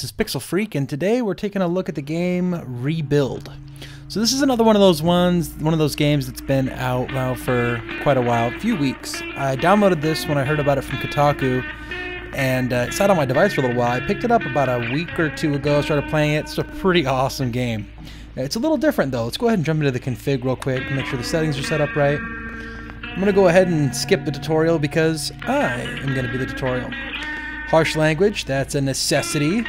this is Pixel Freak, and today we're taking a look at the game Rebuild. So this is another one of those games that's been out now for quite a while, a few weeks. I downloaded this when I heard about it from Kotaku, and it sat on my device for a little while. I picked it up about a week or two ago, started playing it. It's a pretty awesome game. It's a little different though. Let's go ahead and jump into the config real quick, make sure the settings are set up right. I'm going to go ahead and skip the tutorial because I am going to be the tutorial. Harsh language, that's a necessity.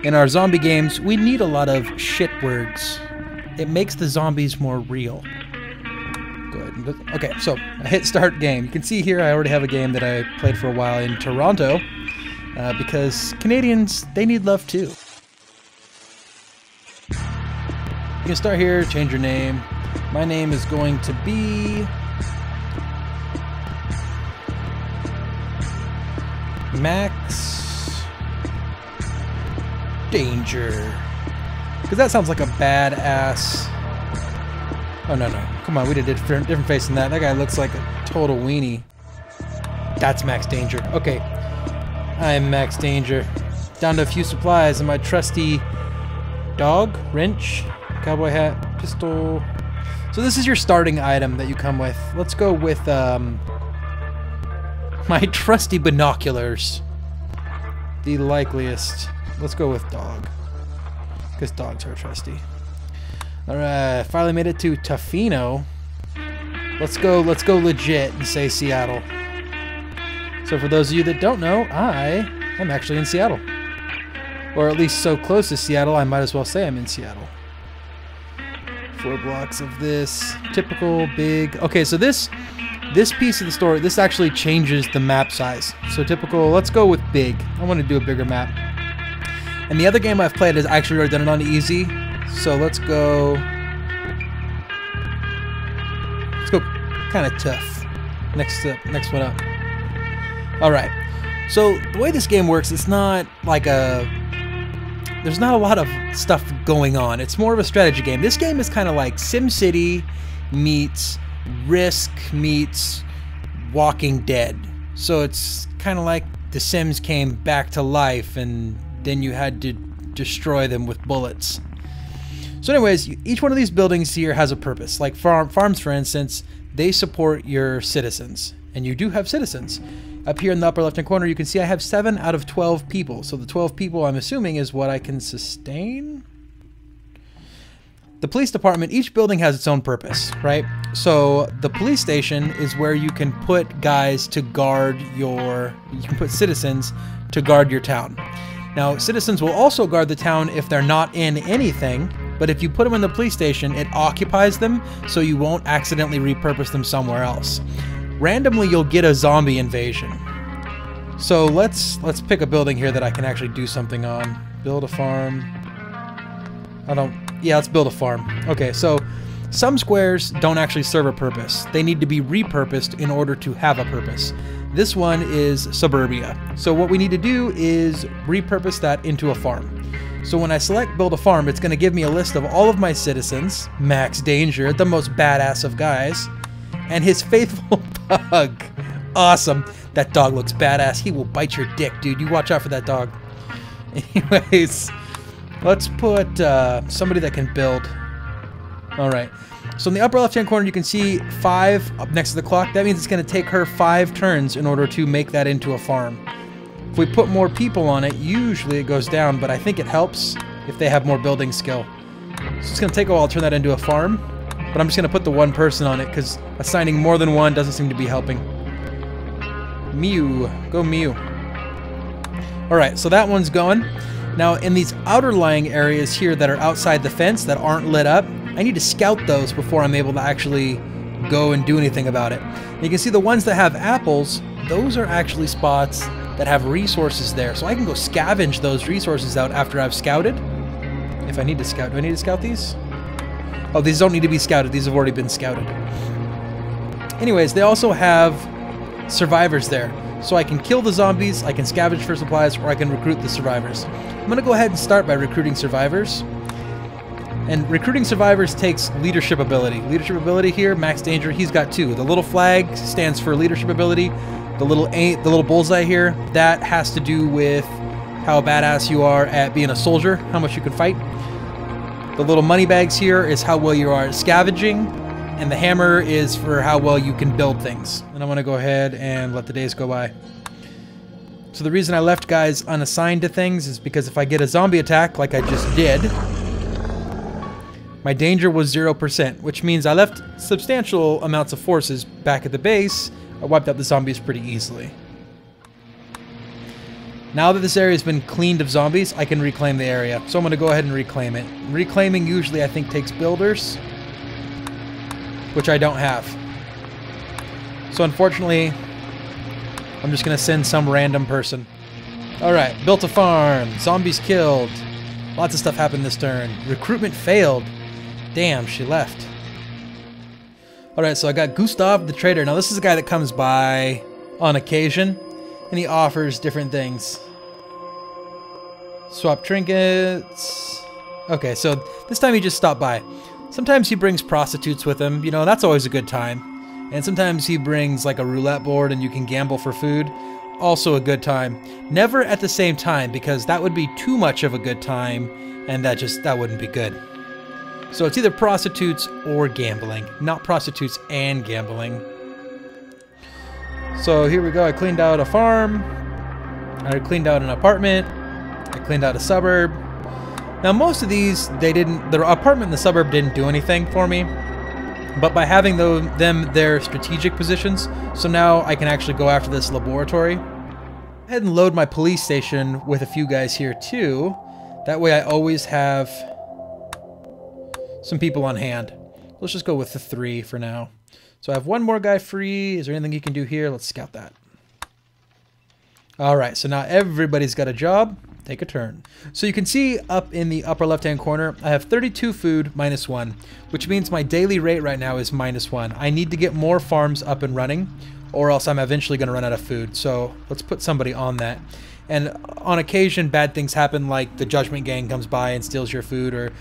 In our zombie games, we need a lot of shit words. It makes the zombies more real. Go ahead. Okay, so I hit start game. You can see here I already have a game that I played for a while in Toronto because Canadians, they need love too. You can start here, change your name. My name is going to be Max Danger, because that sounds like a badass. Oh no, come on, we did a different face than that. That guy looks like a total weenie. That's Max Danger. Okay, I'm Max Danger. Down to a few supplies and my trusty dog, wrench, cowboy hat, pistol. So this is your starting item that you come with. Let's go with my trusty binoculars. The likeliest. Let's go with dog, because dogs are trusty. Alright, finally made it to Tofino. Let's go legit and say Seattle. So for those of you that don't know, I am actually in Seattle. Or at least so close to Seattle, I might as well say I'm in Seattle. 4 blocks of this. Typical big. Okay, so this piece of the story, this actually changes the map size. So typical, let's go with big. I want to do a bigger map. And the other game I've played has actually already done it on easy. So let's go kind of tough. Next one up. All right. So the way this game works, it's not like there's not a lot of stuff going on. It's more of a strategy game. This game is kind of like SimCity meets Risk meets Walking Dead. So it's kind of like The Sims came back to life and then you had to destroy them with bullets. So anyways, each one of these buildings here has a purpose. Like farms, for instance, they support your citizens. And you do have citizens. Up here in the upper left-hand corner, you can see I have 7 out of 12 people. So the 12 people, I'm assuming, is what I can sustain. The police department, each building has its own purpose, right? So the police station is where you can put guys to guard you can put citizens to guard your town. Now, citizens will also guard the town if they're not in anything, but if you put them in the police station, it occupies them, so you won't accidentally repurpose them somewhere else. Randomly, you'll get a zombie invasion. So let's pick a building here that I can actually do something on. Build a farm. Yeah, let's build a farm. Okay, so some squares don't actually serve a purpose. They need to be repurposed in order to have a purpose. This one is suburbia. So what we need to do is repurpose that into a farm. So when I select build a farm, it's going to give me a list of all of my citizens, Max Danger, the most badass of guys, and his faithful pug. Awesome. That dog looks badass. He will bite your dick, dude. You watch out for that dog. Anyways, let's put somebody that can build. Alright. So in the upper left-hand corner, you can see 5 up next to the clock. That means it's going to take her 5 turns in order to make that into a farm. If we put more people on it, usually it goes down, but I think it helps if they have more building skill. So it's going to take a while to turn that into a farm, but I'm just going to put the 1 person on it because assigning more than 1 doesn't seem to be helping. Mew. Go Mew. Alright, so that one's going. Now, in these outer lying areas here that are outside the fence that aren't lit up, I need to scout those before I'm able to actually go and do anything about it. And you can see the ones that have apples, those are actually spots that have resources there. So I can go scavenge those resources out after I've scouted. If I need to scout. Do I need to scout these? Oh, these don't need to be scouted. These have already been scouted. Anyways, they also have survivors there. So I can kill the zombies, I can scavenge for supplies, or I can recruit the survivors. I'm going to go ahead and start by recruiting survivors. And recruiting survivors takes leadership ability. Leadership ability here, Max Danger, he's got 2. The little flag stands for leadership ability. The little bullseye here, that has to do with how badass you are at being a soldier, how much you can fight. The little money bags here is how well you are at scavenging, and the hammer is for how well you can build things. And I'm going to go ahead and let the days go by. So the reason I left guys unassigned to things is because if I get a zombie attack like I just did, my danger was 0%, which means I left substantial amounts of forces back at the base. I wiped out the zombies pretty easily. Now that this area has been cleaned of zombies, I can reclaim the area. So I'm going to go ahead and reclaim it. Reclaiming usually I think takes builders, which I don't have. So unfortunately, I'm just going to send some random person. Alright, built a farm. Zombies killed. Lots of stuff happened this turn. Recruitment failed. Damn, she left. Alright, so I got Gustav the trader. Now this is a guy that comes by on occasion, and he offers different things. Swap trinkets. Okay, so this time he just stopped by. Sometimes he brings prostitutes with him. You know, that's always a good time. And sometimes he brings like a roulette board and you can gamble for food. Also a good time. Never at the same time, because that would be too much of a good time and that wouldn't be good. So it's either prostitutes or gambling, not prostitutes and gambling. So here we go. I cleaned out a farm. I cleaned out an apartment. I cleaned out a suburb. Now most of these, the apartment in the suburb didn't do anything for me. But by having them their strategic positions, so now I can actually go after this laboratory. Go ahead and load my police station with a few guys here too. That way I always have some people on hand. Let's just go with the 3 for now. So I have one more guy free. Is there anything you can do here? Let's scout that. Alright, so now everybody's got a job. Take a turn. So you can see up in the upper left hand corner, I have 32 food minus 1, which means my daily rate right now is minus 1. I need to get more farms up and running, or else I'm eventually going to run out of food. So let's put somebody on that. And on occasion, bad things happen, like the Judgment Gang comes by and steals your food, or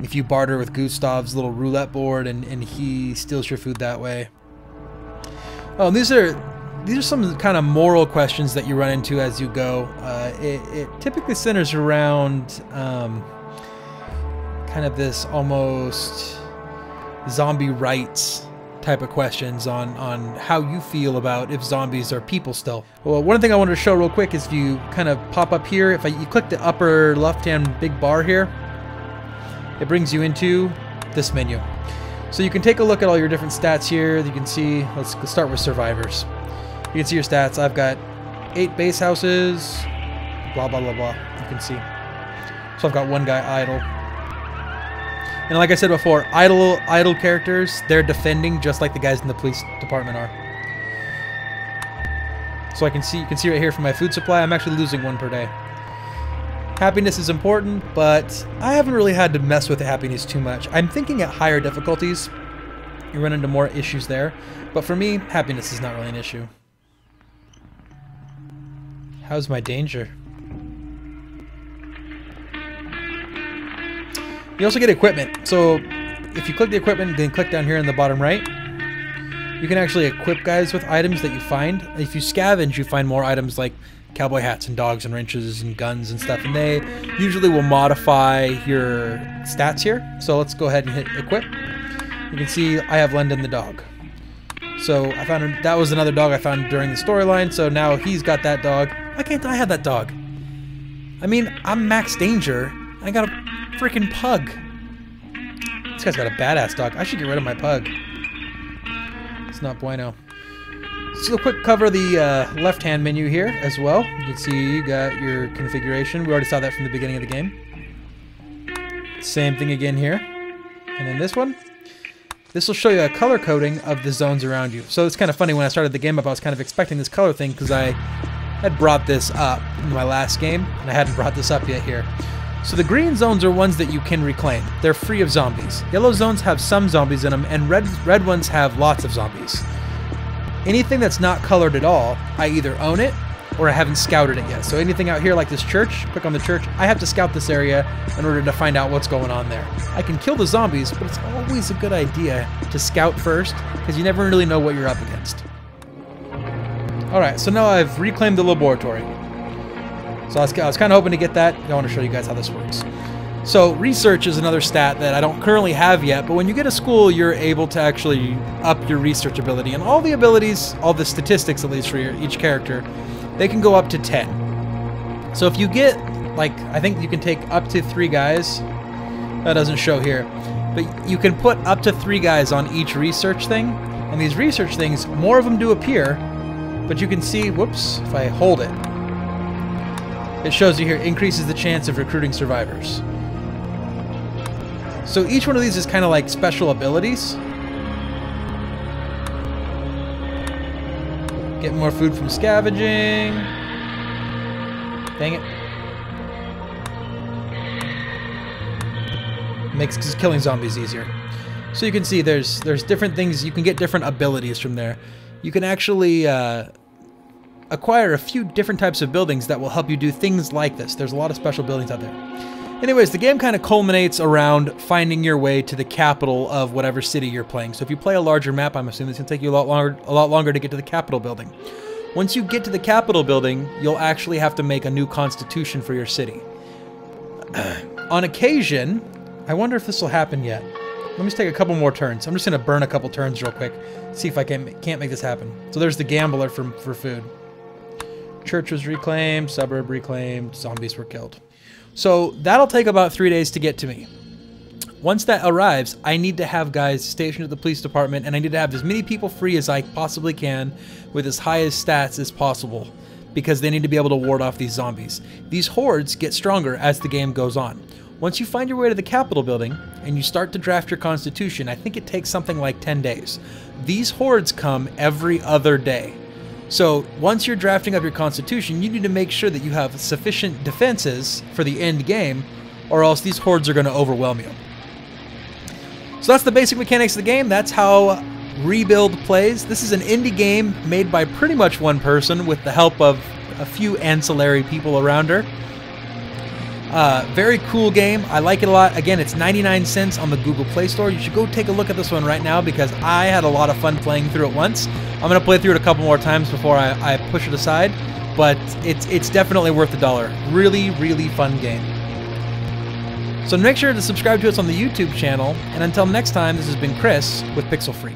if you barter with Gustav's little roulette board and he steals your food that way. Oh, these are some kind of moral questions that you run into as you go. It typically centers around kind of this almost zombie rights type of questions on how you feel about if zombies are people still. Well, one thing I wanted to show real quick is if you kind of pop up here, if you click the upper left-hand big bar here, it brings you into this menu. So you can take a look at all your different stats here. You can see, let's start with survivors. You can see your stats. I've got 8 base houses, blah, blah, blah, blah. You can see. So I've got one guy idle. And like I said before, idle characters, they're defending just like the guys in the police department are. So you can see right here from my food supply, I'm actually losing 1 per day. Happiness is important, but I haven't really had to mess with the happiness too much. I'm thinking at higher difficulties, you run into more issues there. But for me, happiness is not really an issue. How's my danger? You also get equipment. So if you click the equipment, then click down here in the bottom right, you can actually equip guys with items that you find. If you scavenge, you find more items like cowboy hats and dogs and wrenches and guns and stuff, and they usually will modify your stats here. So let's go ahead and hit equip. You can see I have London the dog. So I found that was another dog I found during the storyline, so now he's got that dog. Why can't I have that dog? I mean, I'm max danger, and I got a freaking pug. This guy's got a badass dog. I should get rid of my pug. It's not bueno. So quick cover the left-hand menu here as well. You can see you got your configuration. We already saw that from the beginning of the game. Same thing again here. And then this one. This will show you a color coding of the zones around you. So it's kind of funny, when I started the game up, I was kind of expecting this color thing because I had brought this up in my last game, and I hadn't brought this up yet here. So the green zones are ones that you can reclaim. They're free of zombies. Yellow zones have some zombies in them, and red ones have lots of zombies. Anything that's not colored at all, I either own it or I haven't scouted it yet. So anything out here like this church, click on the church, I have to scout this area in order to find out what's going on there. I can kill the zombies, but it's always a good idea to scout first, because you never really know what you're up against. Alright, so now I've reclaimed the laboratory. So I was kind of hoping to get that. I want to show you guys how this works. So research is another stat that I don't currently have yet, but when you get a school, you're able to actually up your research ability. And all the abilities, all the statistics at least for each character, they can go up to 10. So if you get, like, I think you can take up to 3 guys. That doesn't show here. But you can put up to 3 guys on each research thing. And these research things, more of them do appear. But you can see, whoops, if I hold it, it shows you here, increases the chance of recruiting survivors. So each one of these is kind of like special abilities. Get more food from scavenging. Dang it. Makes killing zombies easier. So you can see there's different things. You can get different abilities from there. You can actually acquire a few different types of buildings that will help you do things like this. There's a lot of special buildings out there. Anyways, the game kind of culminates around finding your way to the capital of whatever city you're playing. So if you play a larger map, I'm assuming it's going to take you a lot longer to get to the Capitol building. Once you get to the Capitol building, you'll actually have to make a new constitution for your city. On occasion, I wonder if this will happen yet. Let me just take a couple more turns. I'm just going to burn a couple turns real quick. See if I can't make this happen. So there's the gambler for food. Church was reclaimed, suburb reclaimed, zombies were killed. So that'll take about 3 days to get to me. Once that arrives, I need to have guys stationed at the police department, and I need to have as many people free as I possibly can with as high as stats as possible, because they need to be able to ward off these zombies. These hordes get stronger as the game goes on. Once you find your way to the Capitol building and you start to draft your constitution, I think it takes something like 10 days. These hordes come every other day. So once you're drafting up your constitution, you need to make sure that you have sufficient defenses for the end game, or else these hordes are going to overwhelm you. So that's the basic mechanics of the game. That's how Rebuild plays. This is an indie game made by pretty much one person with the help of a few ancillary people around her. Very cool game. I like it a lot. Again, it's 99 cents on the Google Play Store. You should go take a look at this one right now because I had a lot of fun playing through it once. I'm going to play through it a couple more times before I push it aside, but it's definitely worth $1. Really, really fun game. So make sure to subscribe to us on the YouTube channel, and until next time, this has been Chris with Pixel Freak.